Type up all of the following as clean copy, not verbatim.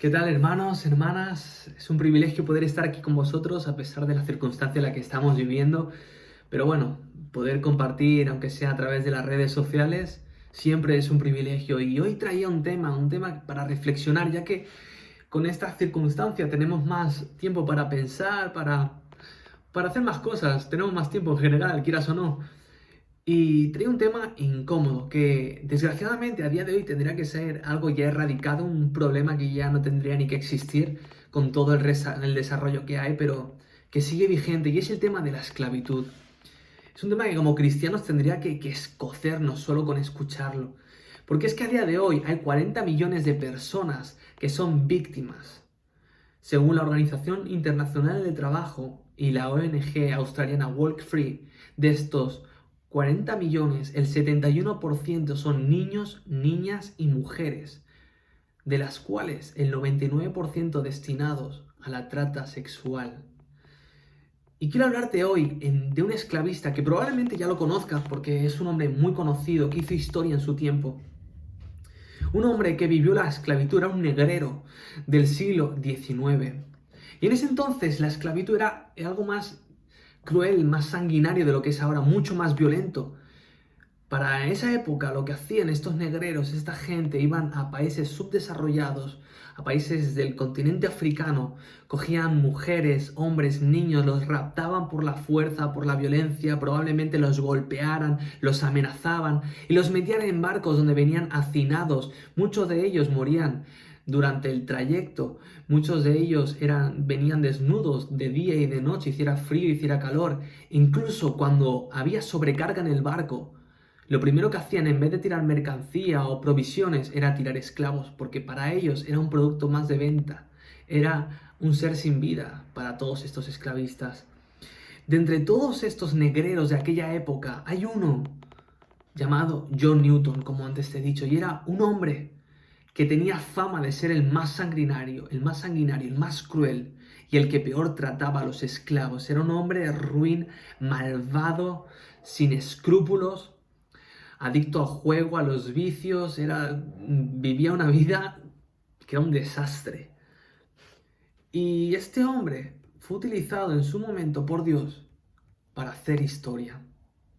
¿Qué tal, hermanos, hermanas? Es un privilegio poder estar aquí con vosotros a pesar de la circunstancia en la que estamos viviendo. Pero bueno, poder compartir, aunque sea a través de las redes sociales, siempre es un privilegio. Y hoy traía un tema para reflexionar, ya que con esta circunstancia tenemos más tiempo para pensar, para hacer más cosas, tenemos más tiempo en general, quieras o no. Y trae un tema incómodo que desgraciadamente a día de hoy tendría que ser algo ya erradicado, un problema que ya no tendría ni que existir con todo el desarrollo que hay, pero que sigue vigente y es el tema de la esclavitud. Es un tema que como cristianos tendría que escocernos solo con escucharlo. Porque es que a día de hoy hay 40 millones de personas que son víctimas. Según la Organización Internacional del Trabajo y la ONG australiana Walk Free, de estos 40 millones, el 71% son niños, niñas y mujeres, de las cuales el 99% destinados a la trata sexual. Y quiero hablarte hoy de un esclavista que probablemente ya lo conozcas porque es un hombre muy conocido, que hizo historia en su tiempo. Un hombre que vivió la esclavitud, era un negrero del siglo XIX. Y en ese entonces la esclavitud era algo más cruel, más sanguinario de lo que es ahora, mucho más violento. Para esa época lo que hacían estos negreros, esta gente, iban a países subdesarrollados, a países del continente africano, cogían mujeres, hombres, niños, los raptaban por la fuerza, por la violencia, probablemente los golpearan, los amenazaban y los metían en barcos donde venían hacinados. Muchos de ellos morían durante el trayecto, muchos de ellos venían desnudos de día y de noche, hiciera frío, hiciera calor, incluso cuando había sobrecarga en el barco. Lo primero que hacían en vez de tirar mercancía o provisiones era tirar esclavos, porque para ellos era un producto más de venta, era un ser sin vida para todos estos esclavistas. De entre todos estos negreros de aquella época hay uno llamado John Newton, como antes te he dicho, y era un hombre que tenía fama de ser el más sanguinario, el más cruel y el que peor trataba a los esclavos. Era un hombre ruin, malvado, sin escrúpulos, adicto al juego, a los vicios, vivía una vida que era un desastre. Y este hombre fue utilizado en su momento por Dios para hacer historia.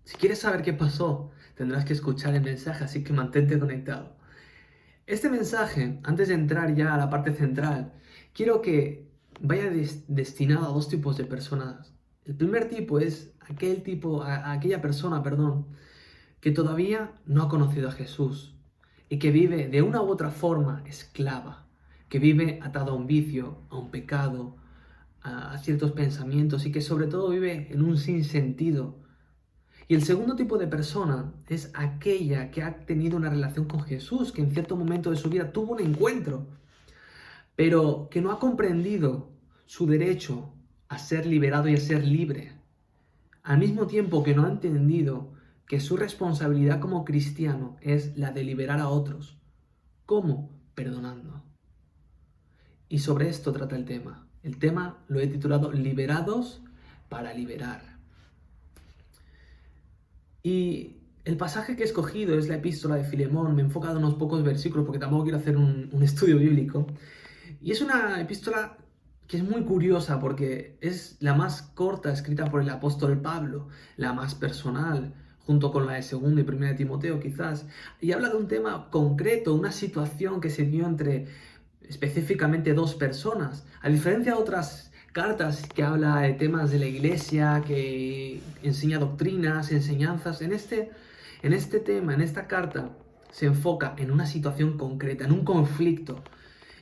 Si quieres saber qué pasó, tendrás que escuchar el mensaje, así que mantente conectado. Este mensaje, antes de entrar ya a la parte central, quiero que vaya destinado a dos tipos de personas. El primer tipo es aquella persona, que todavía no ha conocido a Jesús y que vive de una u otra forma esclava, que vive atado a un vicio, a un pecado, a ciertos pensamientos y que sobre todo vive en un sinsentido. Y el segundo tipo de persona es aquella que ha tenido una relación con Jesús, que en cierto momento de su vida tuvo un encuentro, pero que no ha comprendido su derecho a ser liberado y a ser libre. Al mismo tiempo que no ha entendido que su responsabilidad como cristiano es la de liberar a otros. ¿Cómo? Perdonando. Y sobre esto trata el tema. El tema lo he titulado Liberados para liberar. Y el pasaje que he escogido es la epístola de Filemón. Me he enfocado en unos pocos versículos porque tampoco quiero hacer un estudio bíblico. Y es una epístola que es muy curiosa porque es la más corta escrita por el apóstol Pablo, la más personal, junto con la de 2 y 1 de Timoteo quizás, y habla de un tema concreto, una situación que se dio entre específicamente dos personas, a diferencia de otras cartas que habla de temas de la iglesia, que enseña doctrinas, enseñanzas. En este tema, en esta carta, se enfoca en una situación concreta, en un conflicto.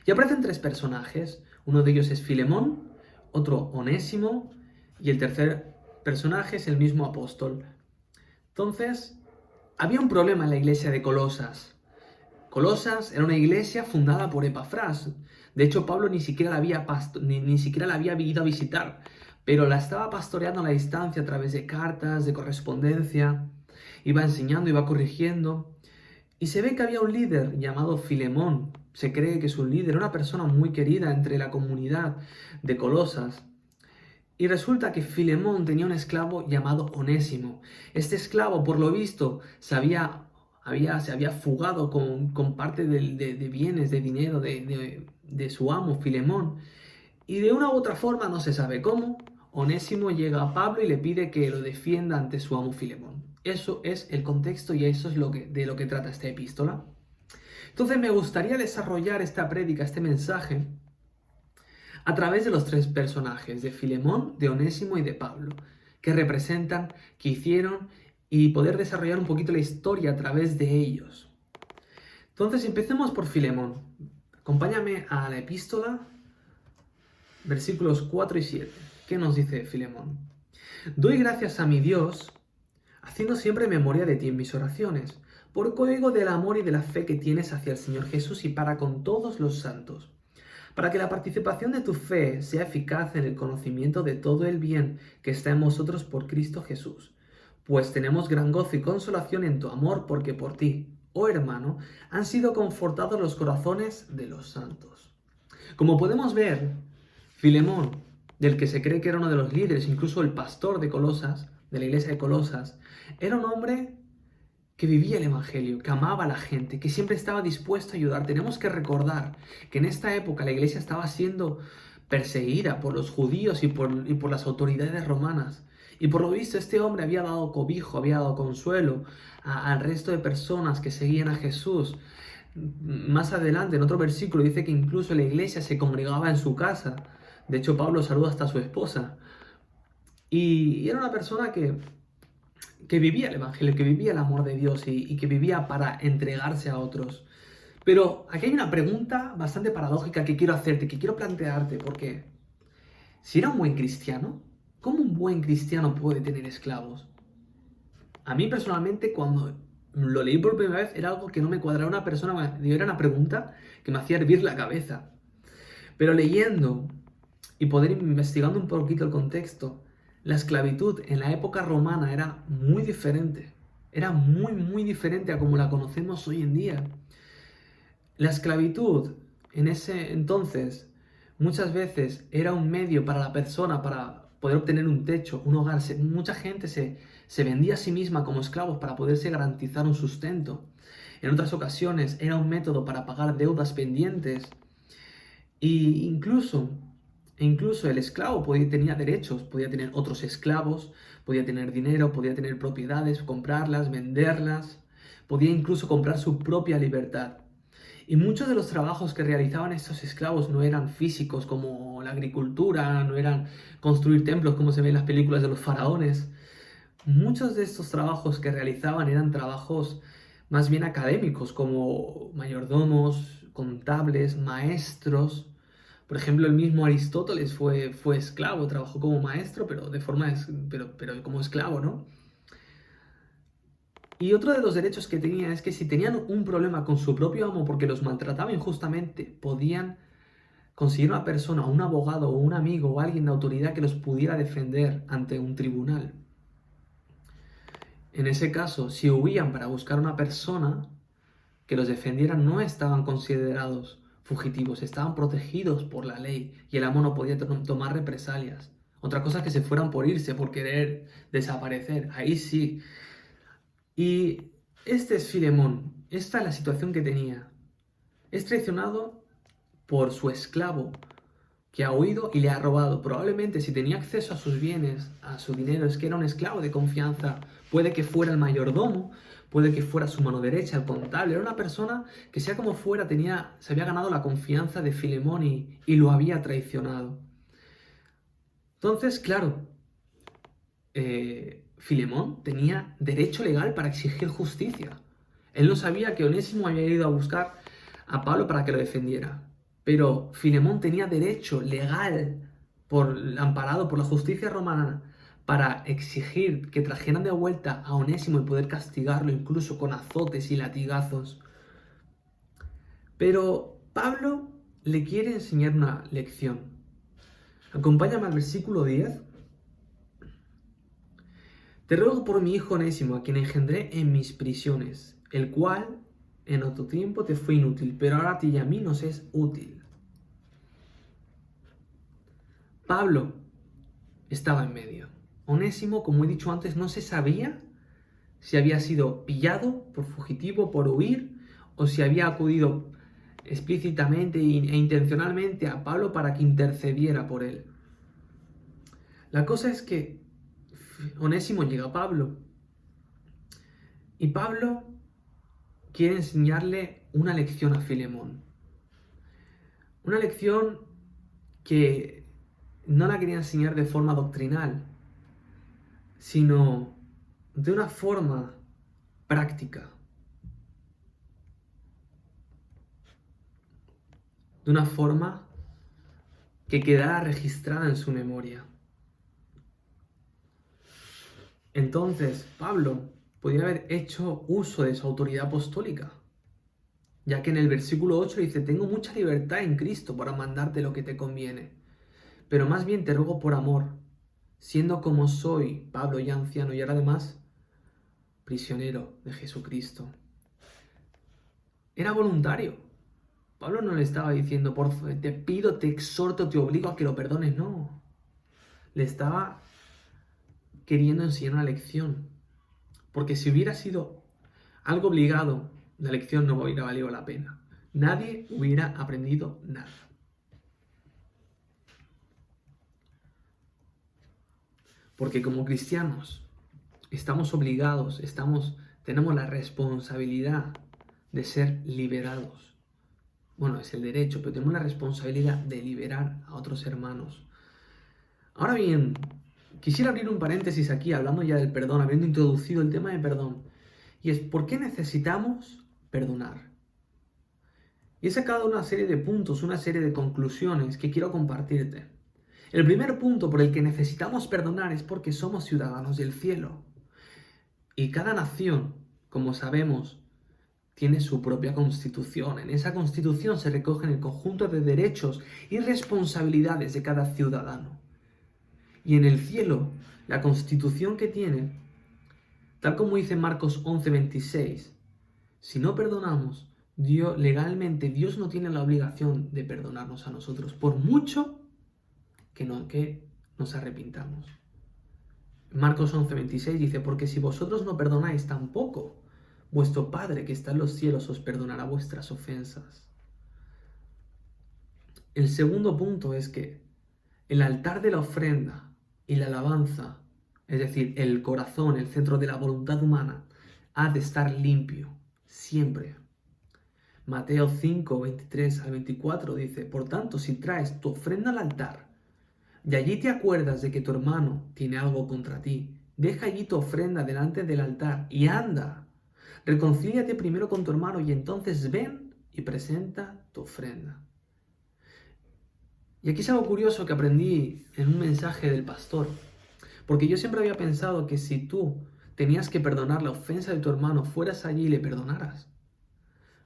Y aparecen tres personajes. Uno de ellos es Filemón, otro Onésimo y el tercer personaje es el mismo apóstol. Entonces, había un problema en la iglesia de Colosas. Colosas era una iglesia fundada por Epafras. De hecho, Pablo ni siquiera ni siquiera la había ido a visitar, pero la estaba pastoreando a la distancia a través de cartas, de correspondencia. Iba enseñando, iba corrigiendo. Y se ve que había un líder llamado Filemón. Se cree que es un líder, una persona muy querida entre la comunidad de Colosas. Y resulta que Filemón tenía un esclavo llamado Onésimo. Este esclavo, por lo visto, se había se había fugado con parte de bienes, de dinero de su amo, Filemón. Y de una u otra forma, no se sabe cómo, Onésimo llega a Pablo y le pide que lo defienda ante su amo Filemón. Eso es el contexto y eso es de lo que trata esta epístola. Entonces me gustaría desarrollar esta prédica, este mensaje, a través de los tres personajes, de Filemón, de Onésimo y de Pablo, que representan, que hicieron, y poder desarrollar un poquito la historia a través de ellos. Entonces empecemos por Filemón. Acompáñame a la epístola, versículos 4 y 7. ¿Qué nos dice Filemón? Doy gracias a mi Dios, haciendo siempre memoria de ti en mis oraciones, por código del amor y de la fe que tienes hacia el Señor Jesús y para con todos los santos, para que la participación de tu fe sea eficaz en el conocimiento de todo el bien que está en vosotros por Cristo Jesús. Pues tenemos gran gozo y consolación en tu amor, porque por ti, oh hermano, han sido confortados los corazones de los santos. Como podemos ver, Filemón, del que se cree que era uno de los líderes, incluso el pastor de Colosas, de la iglesia de Colosas, era un hombre que vivía el Evangelio, que amaba a la gente, que siempre estaba dispuesto a ayudar. Tenemos que recordar que en esta época la iglesia estaba siendo perseguida por los judíos y por las autoridades romanas. Y por lo visto este hombre había dado cobijo, había dado consuelo al resto de personas que seguían a Jesús. Más adelante, en otro versículo, dice que incluso la iglesia se congregaba en su casa. De hecho, Pablo saluda hasta a su esposa. Y era una persona que vivía el Evangelio, que vivía el amor de Dios y que vivía para entregarse a otros. Pero aquí hay una pregunta bastante paradójica que quiero hacerte, que quiero plantearte, porque si era un buen cristiano, ¿cómo un buen cristiano puede tener esclavos? A mí personalmente, cuando lo leí por primera vez, era algo que no me cuadraba. Era una pregunta que me hacía hervir la cabeza. Pero leyendo y poder investigando un poquito el contexto, la esclavitud en la época romana era muy diferente. Era muy, muy diferente a como la conocemos hoy en día. La esclavitud en ese entonces muchas veces era un medio para la persona para poder obtener un techo, un hogar. Mucha gente se vendía a sí misma como esclavos para poderse garantizar un sustento. En otras ocasiones era un método para pagar deudas pendientes. Y incluso el esclavo tenía derechos, podía tener otros esclavos, podía tener dinero, podía tener propiedades, comprarlas, venderlas, podía incluso comprar su propia libertad. Y muchos de los trabajos que realizaban estos esclavos no eran físicos como la agricultura, no eran construir templos como se ve en las películas de los faraones. Muchos de estos trabajos que realizaban eran trabajos más bien académicos, como mayordomos, contables, maestros. Por ejemplo, el mismo Aristóteles fue esclavo, trabajó como maestro, pero como esclavo, ¿no? Y otro de los derechos que tenía es que si tenían un problema con su propio amo porque los maltrataba injustamente, podían conseguir una persona, un abogado o un amigo o alguien de autoridad que los pudiera defender ante un tribunal. En ese caso, si huían para buscar una persona que los defendiera, no estaban considerados fugitivos, estaban protegidos por la ley y el amo no podía tomar represalias. Otra cosa es que se fueran por irse, por querer desaparecer. Ahí sí. Y este es Filemón. Esta es la situación que tenía. Es traicionado por su esclavo que ha huido y le ha robado. Probablemente si tenía acceso a sus bienes, a su dinero, es que era un esclavo de confianza. Puede que fuera el mayordomo, puede que fuera su mano derecha, el contable. Era una persona que sea como fuera, se había ganado la confianza de Filemón y lo había traicionado. Entonces, claro, Filemón tenía derecho legal para exigir justicia. Él no sabía que Onésimo había ido a buscar a Pablo para que lo defendiera. Pero Filemón tenía derecho legal, amparado por la justicia romana, para exigir que trajeran de vuelta a Onésimo y poder castigarlo incluso con azotes y latigazos. Pero Pablo le quiere enseñar una lección. Acompáñame al versículo 10. Te ruego por mi hijo Onésimo, a quien engendré en mis prisiones, el cual en otro tiempo te fue inútil, pero ahora a ti y a mí nos es útil. Pablo estaba en medio. Onésimo, como he dicho antes, no se sabía si había sido pillado por fugitivo, por huir, o si había acudido explícitamente e intencionalmente a Pablo para que intercediera por él. La cosa es que Onésimo llega a Pablo y Pablo quiere enseñarle una lección a Filemón. Una lección que no la quería enseñar de forma doctrinal, sino de una forma práctica. De una forma que quedara registrada en su memoria. Entonces, Pablo podía haber hecho uso de su autoridad apostólica, ya que en el versículo 8 dice: tengo mucha libertad en Cristo para mandarte lo que te conviene, pero más bien te ruego por amor, siendo como soy, Pablo ya anciano y ahora además prisionero de Jesucristo. Era voluntario. Pablo no le estaba diciendo: te pido, te exhorto, te obligo a que lo perdones. No. Le estaba queriendo enseñar una lección. Porque si hubiera sido algo obligado, la lección no hubiera valido la pena. Nadie hubiera aprendido nada. Porque como cristianos estamos obligados, tenemos la responsabilidad de ser liberados. Bueno, es el derecho, pero tenemos la responsabilidad de liberar a otros hermanos. Ahora bien, quisiera abrir un paréntesis aquí, hablando ya del perdón, habiendo introducido el tema de perdón. Y es: ¿por qué necesitamos perdonar? Y he sacado una serie de puntos, una serie de conclusiones que quiero compartirte. El primer punto por el que necesitamos perdonar es porque somos ciudadanos del cielo. Y cada nación, como sabemos, tiene su propia constitución. En esa constitución se recogen el conjunto de derechos y responsabilidades de cada ciudadano. Y en el cielo, la constitución que tiene, tal como dice Marcos 11:26, si no perdonamos, legalmente Dios no tiene la obligación de perdonarnos a nosotros, por mucho que nos arrepintamos. Marcos 11:26 dice: porque si vosotros no perdonáis, tampoco vuestro Padre que está en los cielos os perdonará vuestras ofensas. El segundo punto es que el altar de la ofrenda y la alabanza, es decir, el corazón, el centro de la voluntad humana, ha de estar limpio, siempre. Mateo 5:23 al 24 dice: por tanto, si traes tu ofrenda al altar y allí te acuerdas de que tu hermano tiene algo contra ti, deja allí tu ofrenda delante del altar y anda. Reconcíliate primero con tu hermano y entonces ven y presenta tu ofrenda. Y aquí es algo curioso que aprendí en un mensaje del pastor. Porque yo siempre había pensado que si tú tenías que perdonar la ofensa de tu hermano, fueras allí y le perdonaras.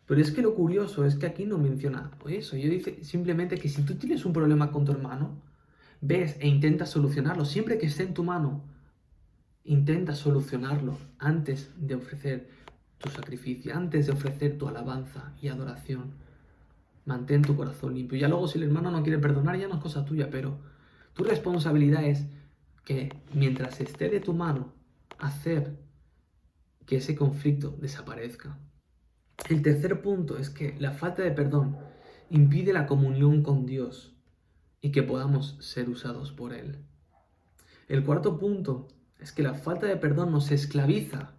Pero es que lo curioso es que aquí no menciona eso. Yo dice simplemente que si tú tienes un problema con tu hermano, ves e intentas solucionarlo. Siempre que esté en tu mano, intenta solucionarlo antes de ofrecer tu sacrificio, antes de ofrecer tu alabanza y adoración. Mantén tu corazón limpio. Ya luego, si el hermano no quiere perdonar, ya no es cosa tuya, pero tu responsabilidad es que mientras esté de tu mano, hacer que ese conflicto desaparezca. El tercer punto es que la falta de perdón impide la comunión con Dios y que podamos ser usados por Él. El cuarto punto es que la falta de perdón nos esclaviza,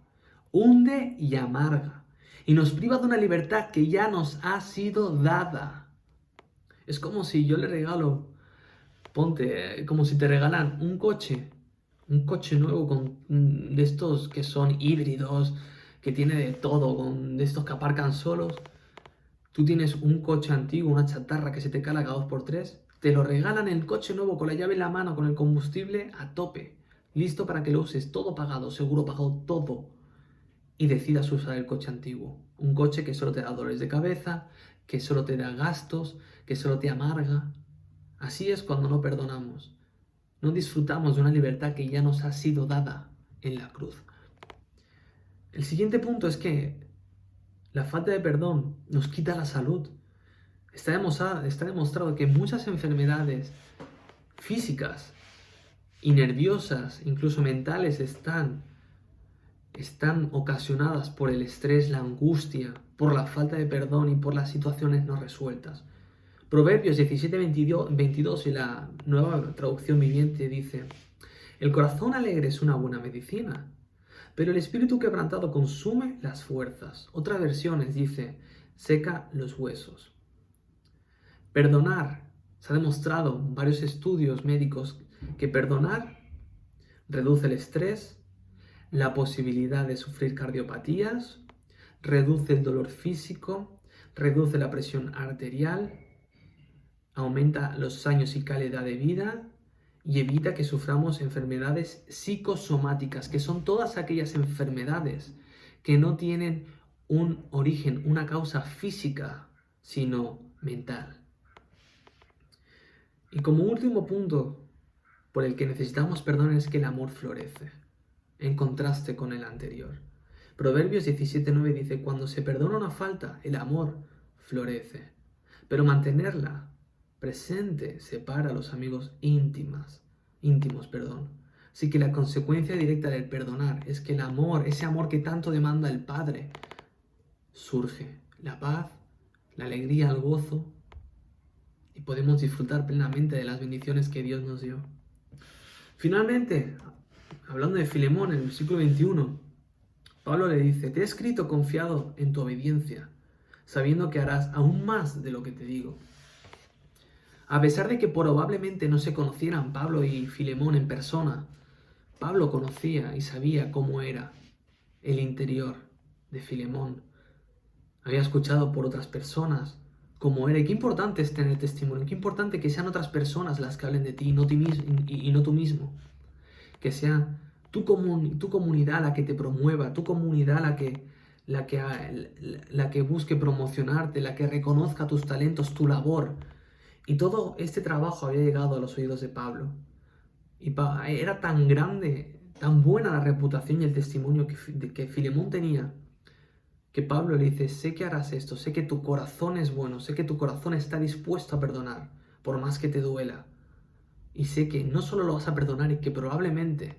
hunde y amarga, y nos priva de una libertad que ya nos ha sido dada. Es como si yo le regalo, como si te regalan un coche nuevo de estos que son híbridos, que tiene de todo, de estos que aparcan solos. Tú tienes un coche antiguo, una chatarra que se te cala cada 2x3, te lo regalan el coche nuevo con la llave en la mano, con el combustible a tope, listo para que lo uses, todo pagado, seguro pagado, todo. Y decidas usar el coche antiguo. Un coche que solo te da dolores de cabeza, que solo te da gastos, que solo te amarga. Así es cuando no perdonamos. No disfrutamos de una libertad que ya nos ha sido dada en la cruz. El siguiente punto es que la falta de perdón nos quita la salud. Está demostrado que muchas enfermedades físicas y nerviosas, incluso mentales, están están ocasionadas por el estrés, la angustia, por la falta de perdón y por las situaciones no resueltas. Proverbios 17:22 y la nueva traducción viviente dice: el corazón alegre es una buena medicina, pero el espíritu quebrantado consume las fuerzas. Otras versiones dice: seca los huesos. Perdonar. Se ha demostrado en varios estudios médicos que perdonar reduce el estrés, la posibilidad de sufrir cardiopatías, reduce el dolor físico, reduce la presión arterial, aumenta los años y calidad de vida y evita que suframos enfermedades psicosomáticas, que son todas aquellas enfermedades que no tienen un origen, una causa física, sino mental. Y como último punto por el que necesitamos perdón es que el amor florece, en contraste con el anterior. Proverbios 17:9 dice: cuando se perdona una falta, el amor florece, pero mantenerla presente separa a los amigos íntimos. Así que la consecuencia directa del perdonar es que el amor, ese amor que tanto demanda el Padre, surge. La paz, la alegría, el gozo, y podemos disfrutar plenamente de las bendiciones que Dios nos dio. Finalmente, hablando de Filemón, en el versículo 21, Pablo le dice: te he escrito confiado en tu obediencia, sabiendo que harás aún más de lo que te digo. A pesar de que probablemente no se conocieran Pablo y Filemón en persona, Pablo conocía y sabía cómo era el interior de Filemón. Había escuchado por otras personas cómo era. Y qué importante es tener testimonio, qué importante que sean otras personas las que hablen de ti y no tú mismo. Que sea tu comunidad la que te promueva, tu comunidad la que busque promocionarte, la que reconozca tus talentos, tu labor. Y todo este trabajo había llegado a los oídos de Pablo. Y era tan grande, tan buena la reputación y el testimonio que Filemón tenía, que Pablo le dice: sé que harás esto, sé que tu corazón es bueno, sé que tu corazón está dispuesto a perdonar, por más que te duela. Y sé que no solo lo vas a perdonar, y que probablemente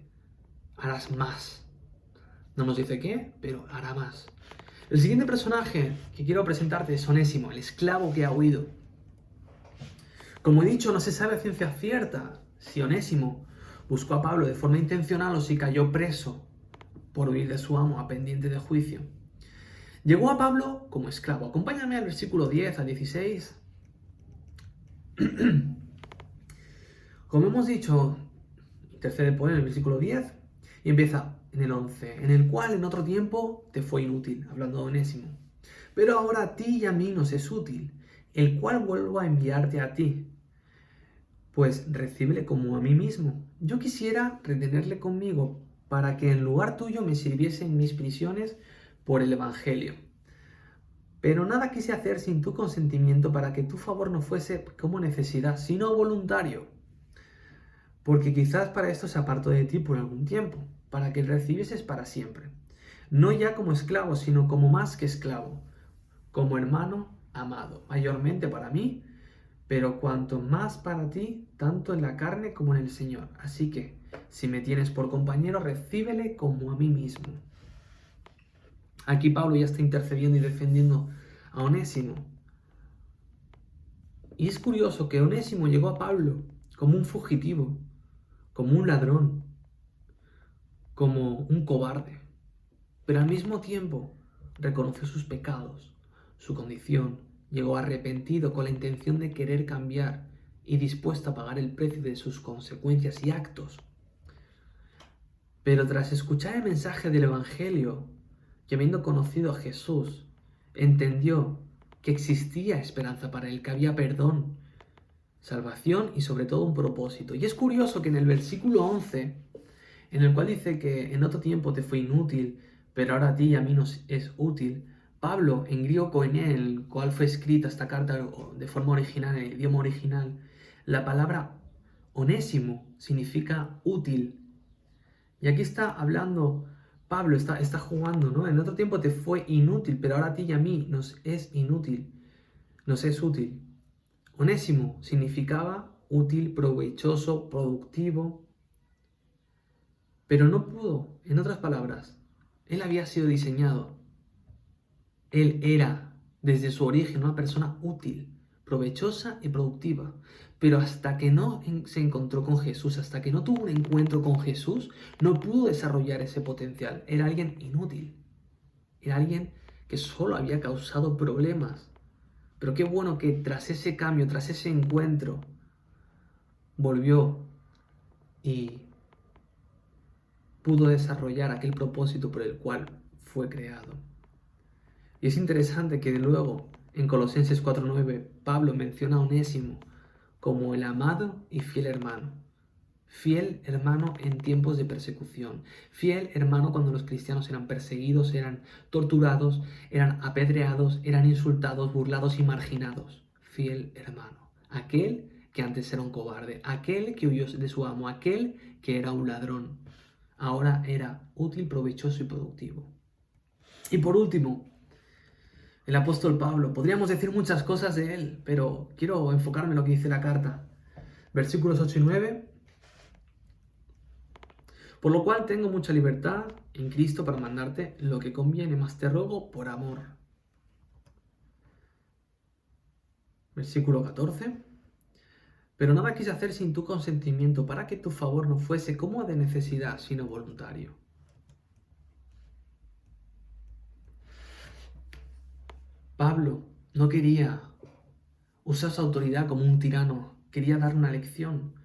harás más. No nos dice qué, pero hará más. El siguiente personaje que quiero presentarte es Onésimo, el esclavo que ha huido. Como he dicho, no se sabe a ciencia cierta si Onésimo buscó a Pablo de forma intencional o si cayó preso por huir de su amo a pendiente de juicio. Llegó a Pablo como esclavo. Acompáñame al versículo 10 a 16. Como hemos dicho, intercede por él en el versículo 10 y empieza en el 11, en el cual en otro tiempo te fue inútil, hablando de Onésimo. Pero ahora a ti y a mí nos es útil, el cual vuelvo a enviarte a ti. Pues recíbele como a mí mismo. Yo quisiera retenerle conmigo para que en lugar tuyo me sirviese en mis prisiones por el Evangelio. Pero nada quise hacer sin tu consentimiento para que tu favor no fuese como necesidad, sino voluntario. Porque quizás para esto se apartó de ti por algún tiempo, para que recibieses para siempre. No ya como esclavo, sino como más que esclavo, como hermano amado, mayormente para mí, pero cuanto más para ti, tanto en la carne como en el Señor. Así que, si me tienes por compañero, recíbele como a mí mismo. Aquí Pablo ya está intercediendo y defendiendo a Onésimo. Y es curioso que Onésimo llegó a Pablo como un fugitivo, como un ladrón, como un cobarde. Pero al mismo tiempo reconoció sus pecados, su condición, llegó arrepentido con la intención de querer cambiar y dispuesto a pagar el precio de sus consecuencias y actos. Pero tras escuchar el mensaje del Evangelio y habiendo conocido a Jesús, entendió que existía esperanza para él, que había perdón, salvación y sobre todo un propósito. Y es curioso que en el versículo 11, en el cual dice que en otro tiempo te fue inútil, pero ahora a ti y a mí nos es útil, Pablo, en griego koiné, en el cual fue escrita esta carta de forma original, en el idioma original, la palabra onésimo significa útil. Y aquí está hablando, Pablo está jugando, ¿no? En otro tiempo te fue inútil, pero ahora a ti y a mí nos es inútil, nos es útil. Onésimo significaba útil, productivo, pero no pudo, en otras palabras, Él había sido diseñado. Él era, desde su origen, una persona útil, provechosa y productiva. Pero hasta que no se encontró con Jesús, hasta que no tuvo un encuentro con Jesús, no pudo desarrollar ese potencial. Era alguien inútil. Era alguien que solo había causado problemas. Pero qué bueno que tras ese cambio, tras ese encuentro, volvió y pudo desarrollar aquel propósito por el cual fue creado. Y es interesante que luego en Colosenses 4:9 Pablo menciona a Onésimo como el amado y fiel hermano. Fiel hermano en tiempos de persecución. Fiel hermano cuando los cristianos eran perseguidos, eran torturados, eran apedreados, eran insultados, burlados y marginados. Fiel hermano. Aquel que antes era un cobarde, aquel que huyó de su amo, aquel que era un ladrón. Ahora era útil, provechoso y productivo. Y por último, el apóstol Pablo. Podríamos decir muchas cosas de él, pero quiero enfocarme en lo que dice la carta. Versículos 8 y 9. Por lo cual tengo mucha libertad en Cristo para mandarte lo que conviene, mas te ruego por amor. Versículo 14. Pero nada quise hacer sin tu consentimiento, para que tu favor no fuese como de necesidad, sino voluntario. Pablo no quería usar su autoridad como un tirano, quería dar una lección.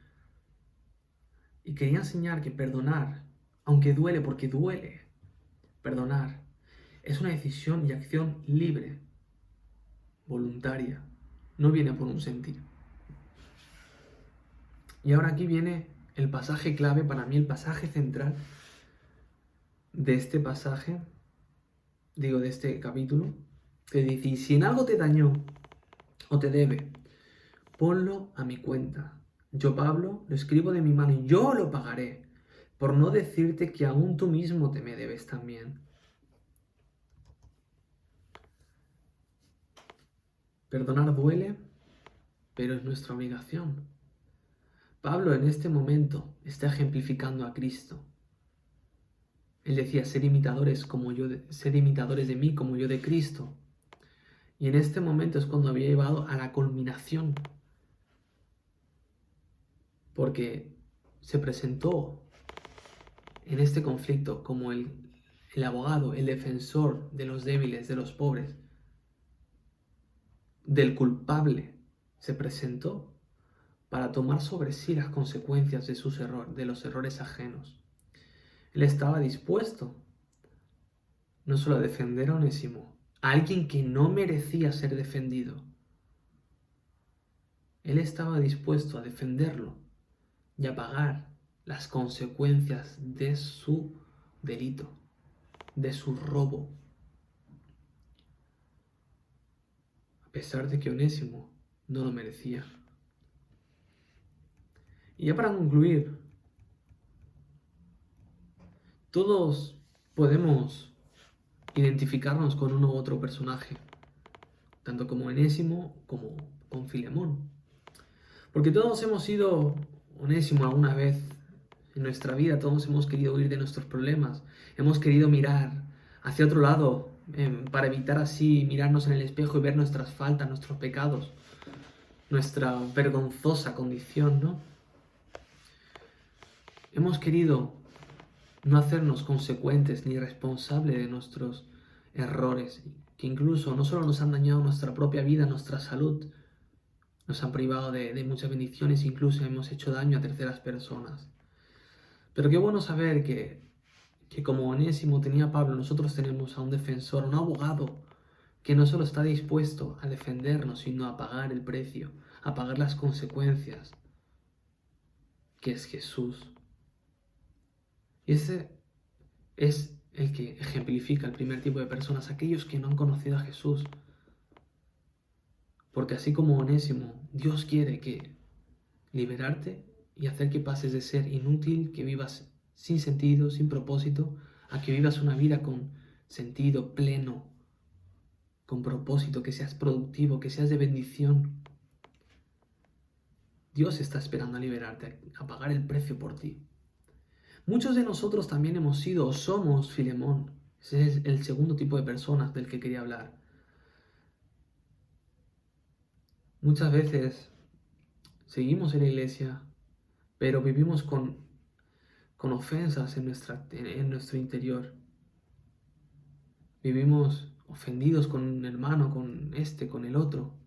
Y quería enseñar que perdonar, aunque duele porque duele, perdonar es una decisión y acción libre, voluntaria, no viene por un sentir. Y ahora aquí viene el pasaje clave, para mí el pasaje central de este pasaje, de este capítulo, que dice: y si en algo te dañó o te debe, ponlo a mi cuenta. Yo, Pablo, lo escribo de mi mano y yo lo pagaré, por no decirte que aún tú mismo te me debes también. Perdonar duele, pero es nuestra obligación. Pablo en este momento está ejemplificando a Cristo. Él decía: ser imitadores de mí como yo de Cristo. Y en este momento es cuando había llevado a la culminación, porque se presentó en este conflicto como el abogado, el defensor de los débiles, de los pobres, del culpable. Se presentó para tomar sobre sí las consecuencias de los errores ajenos. Él estaba dispuesto no solo a defender a Onésimo, a alguien que no merecía ser defendido. Él estaba dispuesto a defenderlo y a pagar las consecuencias de su delito, de su robo. A pesar de que Onésimo no lo merecía. Y ya para concluir, todos podemos identificarnos con uno u otro personaje, tanto como Onésimo como con Filemón. Porque todos hemos sido Onésimo alguna vez en nuestra vida, todos hemos querido huir de nuestros problemas, hemos querido mirar hacia otro lado para evitar así mirarnos en el espejo y ver nuestras faltas, nuestros pecados, nuestra vergonzosa condición, ¿no? Hemos querido no hacernos consecuentes ni responsables de nuestros errores, que incluso no solo nos han dañado nuestra propia vida, nuestra salud, nos han privado de muchas bendiciones, incluso hemos hecho daño a terceras personas. Pero qué bueno saber que como Onésimo tenía Pablo, nosotros tenemos a un defensor, un abogado, que no solo está dispuesto a defendernos, sino a pagar el precio, a pagar las consecuencias, que es Jesús. Y ese es el que ejemplifica el primer tipo de personas, aquellos que no han conocido a Jesús. Porque así como Onésimo, Dios quiere que liberarte y hacer que pases de ser inútil, que vivas sin sentido, sin propósito, a que vivas una vida con sentido pleno, con propósito, que seas productivo, que seas de bendición. Dios está esperando a liberarte, a pagar el precio por ti. Muchos de nosotros también hemos sido o somos Filemón. Ese es el segundo tipo de personas del que quería hablar. Muchas veces seguimos en la iglesia, pero vivimos con ofensas en nuestro interior. Vivimos ofendidos con un hermano, con el otro.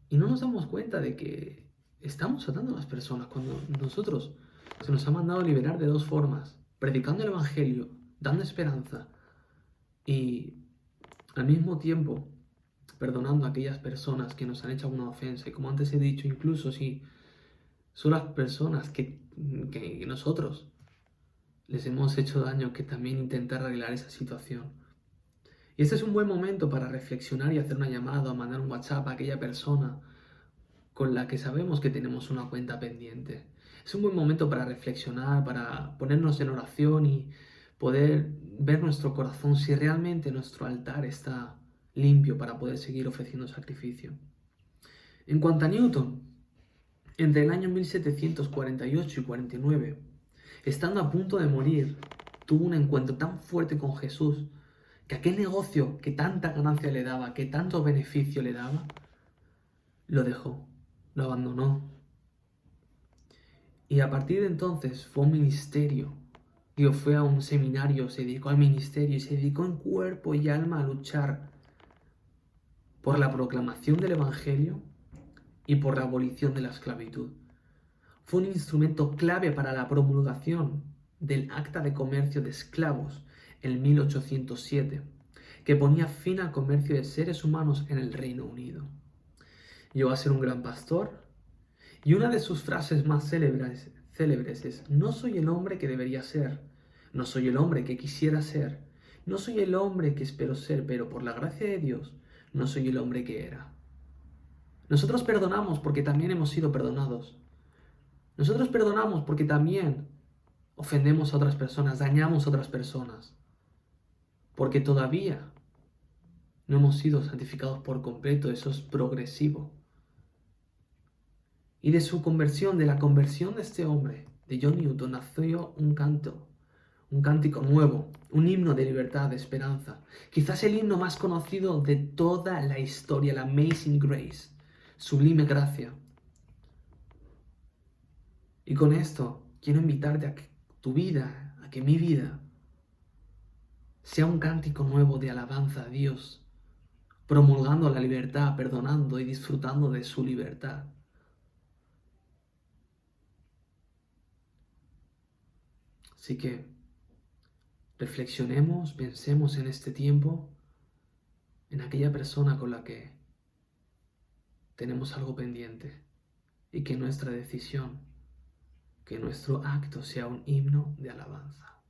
Y no nos damos cuenta de que estamos atando a las personas cuando nosotros se nos ha mandado a liberar de dos formas: predicando el Evangelio, dando esperanza y al mismo tiempo perdonando a aquellas personas que nos han hecho alguna ofensa. Y como antes he dicho, incluso si son las personas que nosotros les hemos hecho daño, que también intentar arreglar esa situación. Y este es un buen momento para reflexionar y hacer una llamada o mandar un WhatsApp a aquella persona con la que sabemos que tenemos una cuenta pendiente. Es un buen momento para reflexionar, para ponernos en oración y poder ver nuestro corazón si realmente nuestro altar está limpio para poder seguir ofreciendo sacrificio. En cuanto a Newton, entre el año 1748 y 49, estando a punto de morir, tuvo un encuentro tan fuerte con Jesús que aquel negocio que tanta ganancia le daba, que tanto beneficio le daba, lo dejó, lo abandonó. Y a partir de entonces fue un ministerio. Dios fue a un seminario, se dedicó al ministerio y se dedicó en cuerpo y alma a luchar por la proclamación del Evangelio y por la abolición de la esclavitud. Fue un instrumento clave para la promulgación del Acta de Comercio de Esclavos en 1807, que ponía fin al comercio de seres humanos en el Reino Unido. Llegó a ser un gran pastor y una de sus frases más célebres es: no soy el hombre que debería ser, no soy el hombre que quisiera ser, no soy el hombre que espero ser, pero por la gracia de Dios no soy el hombre que era. Nosotros perdonamos porque también hemos sido perdonados. Nosotros perdonamos porque también ofendemos a otras personas, dañamos a otras personas, porque todavía no hemos sido santificados por completo. Eso es progresivo. Y de su conversión, de la conversión de este hombre, de John Newton, nació un canto, un cántico nuevo, un himno de libertad, de esperanza. Quizás el himno más conocido de toda la historia, la Amazing Grace, sublime gracia. Y con esto quiero invitarte a que tu vida, a que mi vida, sea un cántico nuevo de alabanza a Dios, promulgando la libertad, perdonando y disfrutando de su libertad. Así que reflexionemos, pensemos en este tiempo, en aquella persona con la que tenemos algo pendiente y que nuestra decisión, que nuestro acto sea un himno de alabanza.